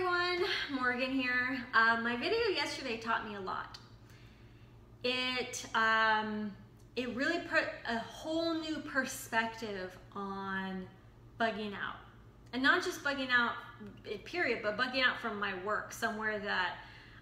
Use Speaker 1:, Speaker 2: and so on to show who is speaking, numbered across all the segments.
Speaker 1: everyone, Morgan here. My video yesterday taught me a lot. It really put a whole new perspective on bugging out. And not just bugging out, period, but bugging out from my work, somewhere that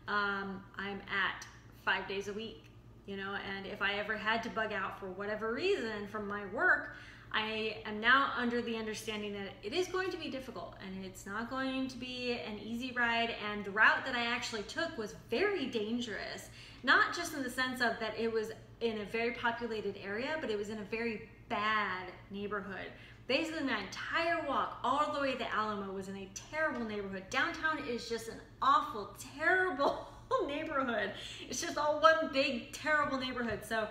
Speaker 1: I'm at 5 days a week, you know, and if I ever had to bug out for whatever reason from my work, I am now under the understanding that it is going to be difficult and it's not going to be an easy ride, and the route that I actually took was very dangerous, not just in the sense of that it was in a very populated area, but it was in a very bad neighborhood. Basically my entire walk all the way to Alamo was in a terrible neighborhood. Downtown is just an awful, terrible neighborhood. It's just all one big, terrible neighborhood. So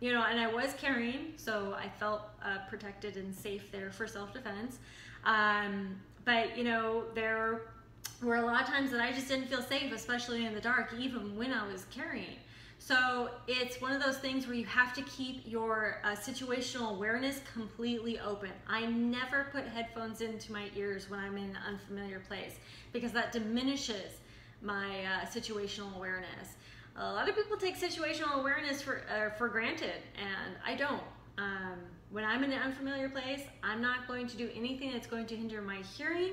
Speaker 1: you know, and I was carrying, so I felt protected and safe there for self-defense. But you know, there were a lot of times that I just didn't feel safe, especially in the dark, even when I was carrying. So it's one of those things where you have to keep your situational awareness completely open. I never put headphones into my ears when I'm in an unfamiliar place, because that diminishes my situational awareness. A lot of people take situational awareness for granted, and I don't. When I'm in an unfamiliar place, I'm not going to do anything that's going to hinder my hearing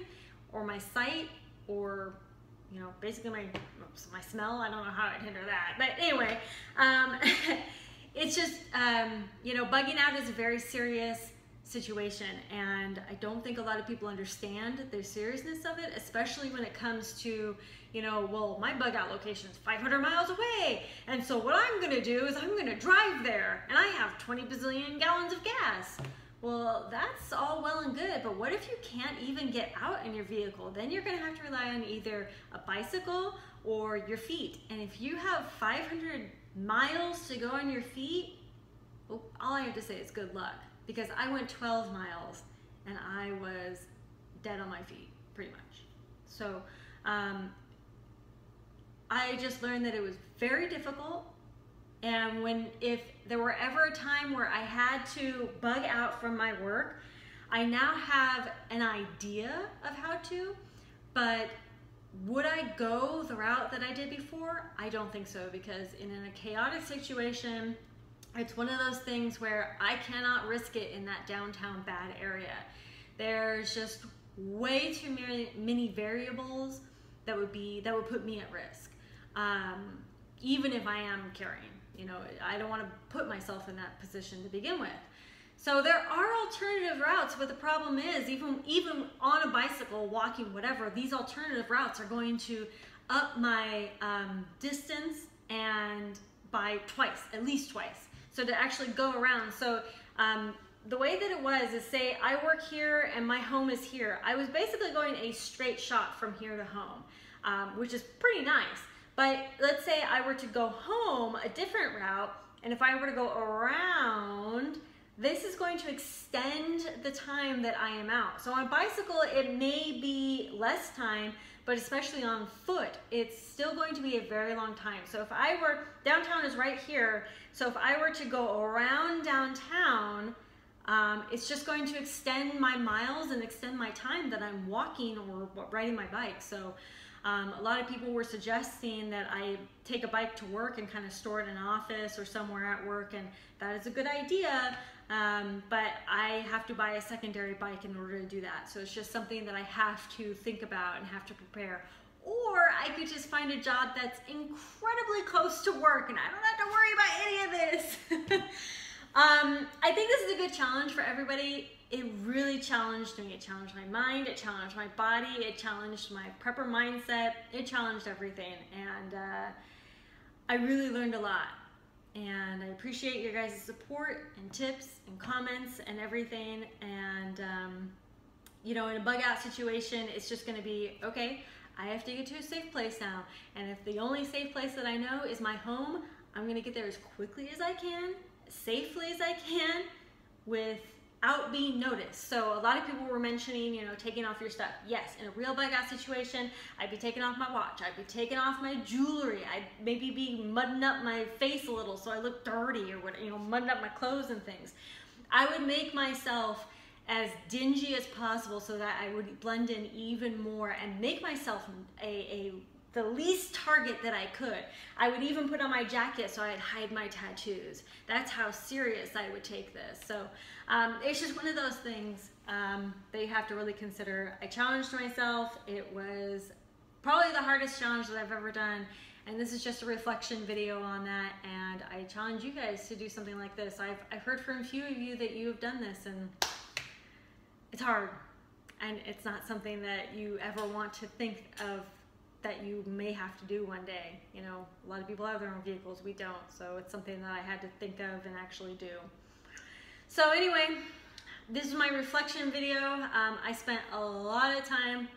Speaker 1: or my sight, or you know, basically my smell. I don't know how I'd hinder that, but anyway, it's just you know, bugging out is a very serious situation, and I don't think a lot of people understand the seriousness of it, especially when it comes to, you know, well, my bug out location is 500 miles away, and so what I'm gonna do is I'm gonna drive there, and I have 20 bazillion gallons of gas. Well, that's all well and good, but what if you can't even get out in your vehicle? Then you're gonna have to rely on either a bicycle or your feet, and if you have 500 miles to go on your feet, well, all I have to say is good luck, because I went 12 miles and I was dead on my feet, pretty much. So I just learned that it was very difficult, and if there were ever a time where I had to bug out from my work, I now have an idea of how to, but would I go the route that I did before? I don't think so, because in a chaotic situation, it's one of those things where I cannot risk it in that downtown bad area. There's just way too many variables that would put me at risk. Even if I am carrying, you know, I don't want to put myself in that position to begin with. So there are alternative routes, but the problem is, even on a bicycle, walking, whatever, these alternative routes are going to up my distance and by twice, at least twice. So to actually go around. So the way that it was is, say I work here and my home is here. I was basically going a straight shot from here to home, which is pretty nice. But let's say I were to go home a different route, and if I were to go around, this is going to extend the time that I am out. So on a bicycle, it may be less time, but especially on foot, it's still going to be a very long time. So if I were, downtown is right here, so if I were to go around downtown, it's just going to extend my miles and extend my time that I'm walking or riding my bike. So a lot of people were suggesting that I take a bike to work and kind of store it in an office or somewhere at work, and that is a good idea, but I have to buy a secondary bike in order to do that. So it's just something that I have to think about and have to prepare. Or I could just find a job that's incredibly close to work and I don't have to worry about any of this. I think this is a good challenge for everybody. It really challenged me. It challenged my mind, it challenged my body, it challenged my prepper mindset, it challenged everything. And I really learned a lot. And I appreciate your guys' support and tips and comments and everything. And you know, in a bug out situation, it's just gonna be, okay, I have to get to a safe place now. And if the only safe place that I know is my home, I'm gonna get there as quickly as I can, as safely as I can, without being noticed. So a lot of people were mentioning, you know, taking off your stuff. Yes, in a real bug out situation, I'd be taking off my watch, I'd be taking off my jewelry, I'd maybe be mudding up my face a little so I look dirty, or what, you know, mudding up my clothes and things. I would make myself as dingy as possible so that I would blend in even more and make myself the least target that I could. I would even put on my jacket so I'd hide my tattoos. That's how serious I would take this. So it's just one of those things that you have to really consider. I challenged myself. It was probably the hardest challenge that I've ever done. And this is just a reflection video on that. And I challenge you guys to do something like this. I've heard from a few of you that you have done this, and it's hard. And it's not something that you ever want to think of that you may have to do one day. You know, a lot of people have their own vehicles, we don't. So it's something that I had to think of and actually do. So anyway, this is my reflection video. I spent a lot of time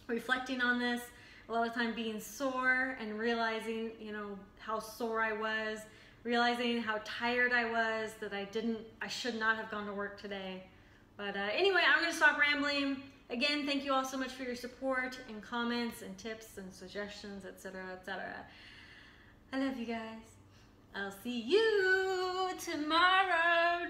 Speaker 1: reflecting on this, a lot of time being sore and realizing, you know, how sore I was, realizing how tired I was, that I should not have gone to work today. But anyway, I'm gonna stop rambling. Again, thank you all so much for your support and comments and tips and suggestions, etc., etc. I love you guys. I'll see you tomorrow.